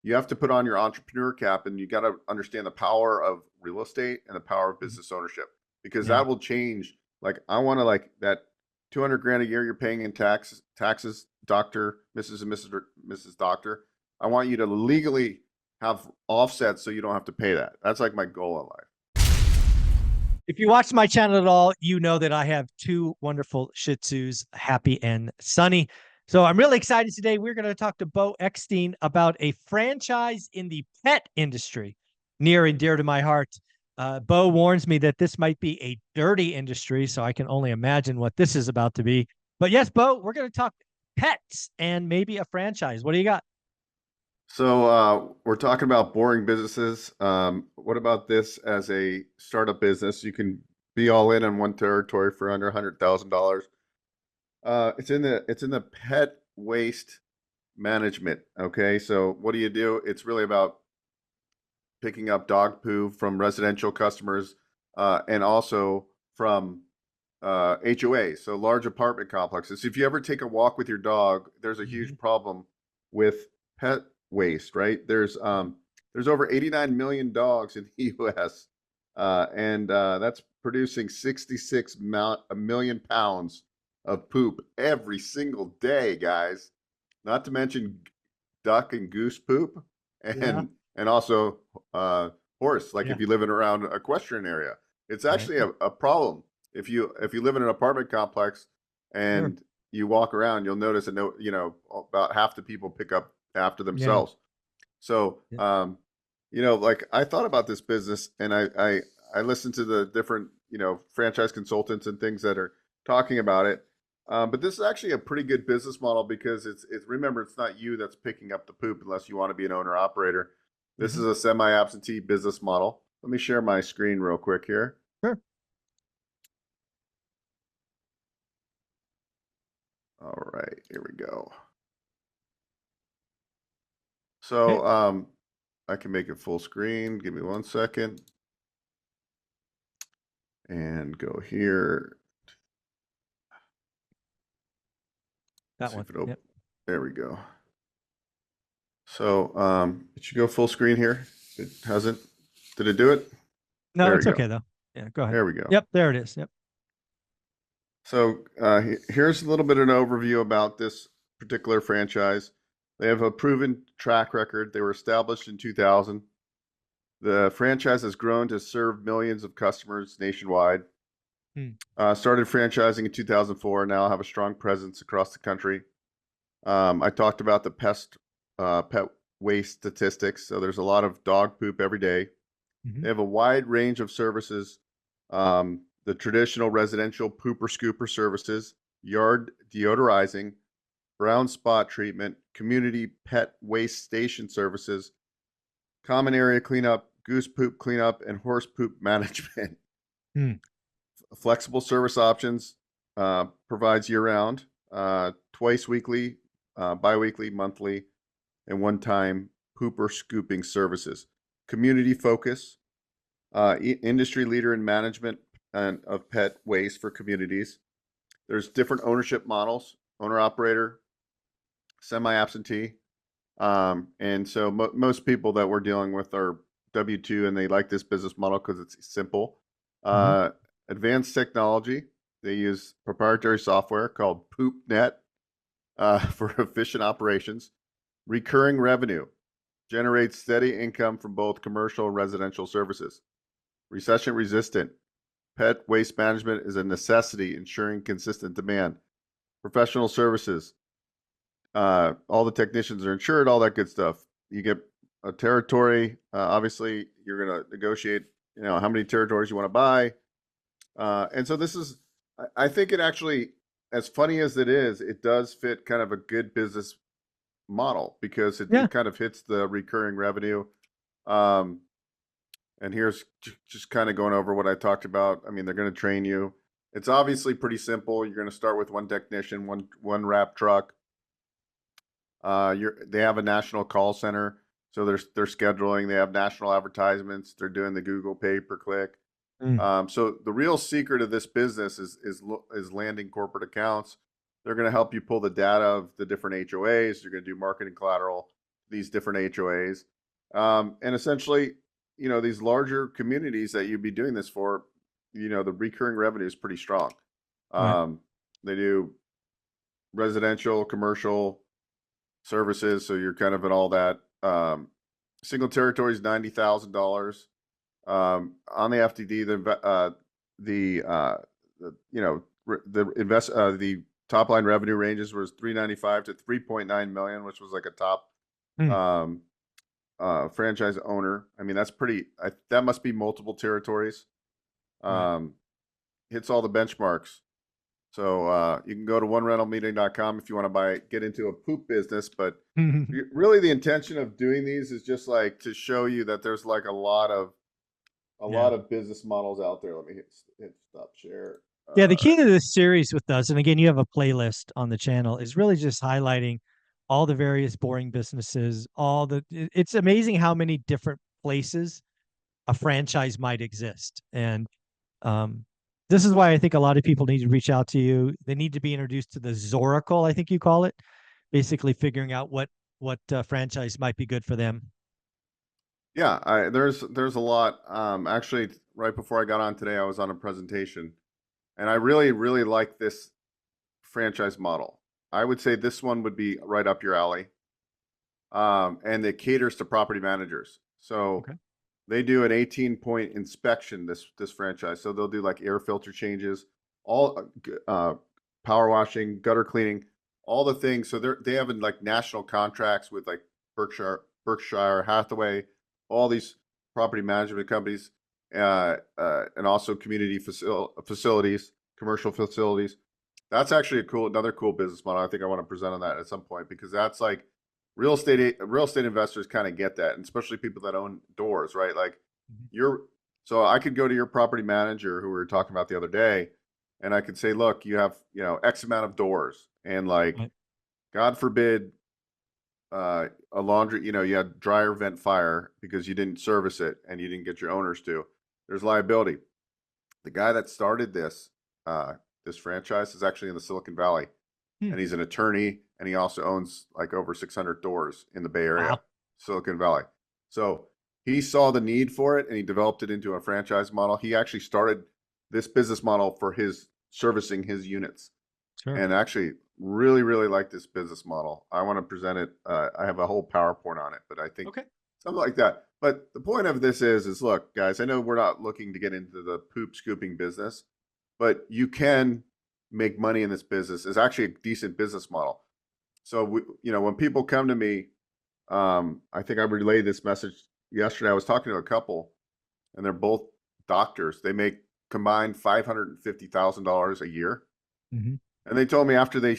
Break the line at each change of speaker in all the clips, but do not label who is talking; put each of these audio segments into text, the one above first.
you have to put on your entrepreneur cap and you got to understand the power of real estate and the power of
Mhm.
business ownership, because
Yeah.
that will change. Like I want to like that 200 grand a year you're paying in taxes, doctor, Mrs. and Mrs. Doctor. I want you to legally have offsets so you don't have to pay that. That's like my goal in life.
If you watch my channel at all, you know that I have two wonderful Shih Tzus, Happy and Sunny. So I'm really excited today. We're going to talk to Bo Eckstein about a franchise in the pet industry, near and dear to my heart. Bo warns me that this might be a dirty industry, so I can only imagine what this is about to be. But yes, Bo, we're going to talk pets and maybe a franchise. What do you got?
So we're talking about boring businesses. What about this as a startup business? You can be all in one territory for under $100,000. It's in the pet waste management. Okay, so what do? It's really about picking up dog poo from residential customers, and also from HOAs, so large apartment complexes. If you ever take a walk with your dog, there's a
Mhm.
huge problem with pet waste, right? There's over 89 million dogs in the U.S., and that's producing 66 million pounds of poop every single day, guys. Not to mention duck and goose poop,
Yeah,
and also uh, horse. Like
yeah,
if you live in around a equestrian area, it's
right.
actually a problem. If you live in an apartment complex
Sure.
and you walk around, you'll notice that about half the people pick up after
Yeah.
themselves. So
Yeah.
like I thought about this business, and I listened to the different franchise consultants and things that are talking about it. But this is actually a pretty good business model because it's remember, it's not you that's picking up the poop unless you want to be an owner operator. This
Mhm.
is a semi absentee business model. Let me share my screen real quick here.
Sure.
All right, here we go.
Okay.
So I can make it full screen. Give me 1 second and go here.
That
See
one.
if it opens.
Yep.
There we go. So it should go full screen here. It hasn't. Did it do it?
No,
There
it's
we go.
okay though. Yeah, go ahead.
There we go.
Yep, there it is. Yep.
So here's a little bit of an overview about this particular franchise. They have a proven track record. They were established in 2000. The franchise has grown to serve millions of customers nationwide.
Hmm.
Started franchising in 2004. Now have a strong presence across the country. I talked about the pet waste statistics. So there's a lot of dog poop every day.
Mhm.
They have a wide range of services. The traditional residential pooper scooper services, yard deodorizing, brown spot treatment, community pet waste station services, common area cleanup, goose poop cleanup, and horse poop management.
Hmm.
Flexible service options, provides year round, twice weekly, biweekly, monthly, and one time pooper scooping services. Community focus, industry leader in management and of pet waste for communities. There's different ownership models: owner operator, semi absentee, and so most people that we're dealing with are W-2, and they like this business model because it's simple.
Mhm.
Uh, Advanced technology. They use proprietary software called PoopNet for efficient operations. Recurring revenue generates steady income from both commercial and residential services. Recession resistant. Pet waste management is a necessity, ensuring consistent demand. Professional services. All the technicians are insured, all that good stuff. You get a territory. Obviously, you're going to negotiate, how many territories you want to buy. And so this is, I think it actually, as funny as it is, it does fit kind of a good business model because it,
Yeah.
it kind of hits the recurring revenue. Um, And here's just kind of going over what I talked about. I mean, they're going to train you. It's obviously pretty simple. You're going to start with one technician, one wrap truck. They have a national call center, so they're scheduling. They have national advertisements. They're doing the Google pay per click.
Mm.
So the real secret of this business is landing corporate accounts. They're going to help you pull the data of the different HOAs. You're going to do marketing collateral. these different HOAs. And essentially, these larger communities that you'd be doing this for, the recurring revenue is pretty strong.
Right.
They do residential, commercial services, so you're kind of in all that. Single territory is $90,000. On the FTD, the top line revenue ranges was 395 to 3.9 million, which was like a top
Hmm.
franchise owner. I mean, that's pretty. That must be multiple territories.
Right.
Hits all the benchmarks. So you can go to onerentalmeeting.com if you want to get into a poop business. But really, the intention of doing these is just like to show you that there's like a lot of
Yeah.
business models out there. Let me hit stop share.
Yeah, the key to this series with us, and again, you have a playlist on the channel, is really just highlighting all the various boring businesses, it's amazing how many different places a franchise might exist. And um, this is why I think a lot of people need to reach out to you. They need to be introduced to the Zoracle, I think you call it, basically figuring out what franchise might be good for them.
Yeah, there's a lot. Actually, right before I got on today, I was on a presentation, and I really really like this franchise model. I would say this one would be right up your alley. And it caters to property managers. So
Okay.
they do an 18-point inspection. This franchise, so they'll do like air filter changes, all power washing, gutter cleaning, all the things. So they have like national contracts with like Berkshire Hathaway, all these property management companies, and also community facilities, commercial facilities. That's actually another cool business model. I think I want to present on that at some point because that's like real estate investors kind of get that, and especially people that own doors, right? Like
Mhm.
so I could go to your property manager who we were talking about the other day, and I could say, look, you have, X amount of doors, and like,
Right.
God forbid, a laundry, you had dryer vent fire because you didn't service it and you didn't get your owners to. There's liability. The guy that started this franchise is actually in the Silicon Valley,
Hmm.
and he's an attorney, and he also owns like over 600 doors in the Bay Area,
Wow.
Silicon Valley. So he saw the need for it, and he developed it into a franchise model. He actually started this business model for his servicing his units,
Sure.
and actually really really like this business model. I want to present it. I have a whole PowerPoint on it, but I think
Okay.
something like that. But the point of this is look, guys, I know we're not looking to get into the poop scooping business, but you can make money in this business. Is actually a decent business model. So when people come to me, I think I relayed this message yesterday. I was talking to a couple, and they're both doctors. They make combined $550,000 a year,
Hmm.
and they told me after they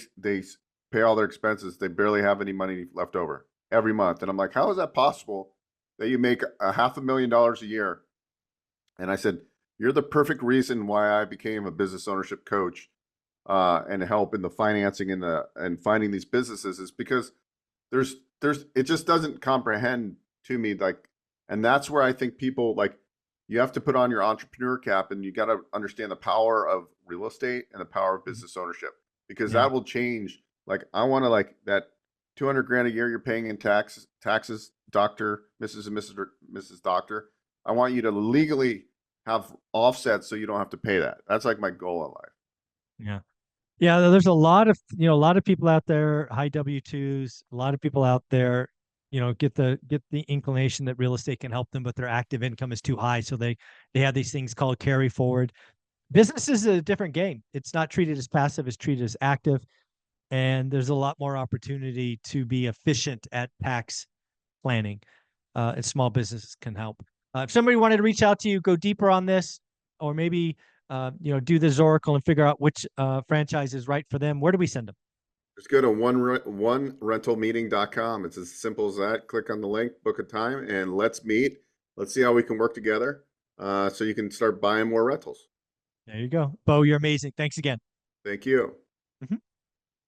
pay all their expenses, they barely have any money left over every month. And I'm like, how is that possible that you make $500,000 a year? And I said, you're the perfect reason why I became a business ownership coach, and help in the financing and finding these businesses, is because there's it just doesn't comprehend to me, like, and that's where I think people, like, you have to put on your entrepreneur cap, and you got to understand the power of real estate and the power of business ownership, because
Yeah.
that will change. Like, I want to, like, that 200 grand a year you're paying in taxes, doctor, Mrs. Doctor. I want you to legally have offsets so you don't have to pay that. That's like my goal in life.
Yeah. Yeah, there's a lot of people out there, high W-2s, a lot of people out there, get the inclination that real estate can help them, but their active income is too high. So they have these things called carry forward. Business is a different game. It's not treated as passive, it's treated as active. And there's a lot more opportunity to be efficient at tax planning. And small businesses can help. If somebody wanted to reach out to you, go deeper on this, or maybe do this Oracle and figure out which franchise is right for them, where do we send them?
Just go to onerentalmeeting.com. It's as simple as that. Click on the link, book a time, and let's meet. Let's see how we can work together, so you can start buying more rentals.
There you go. Bo, you're amazing. Thanks again.
Thank you.
Mhm.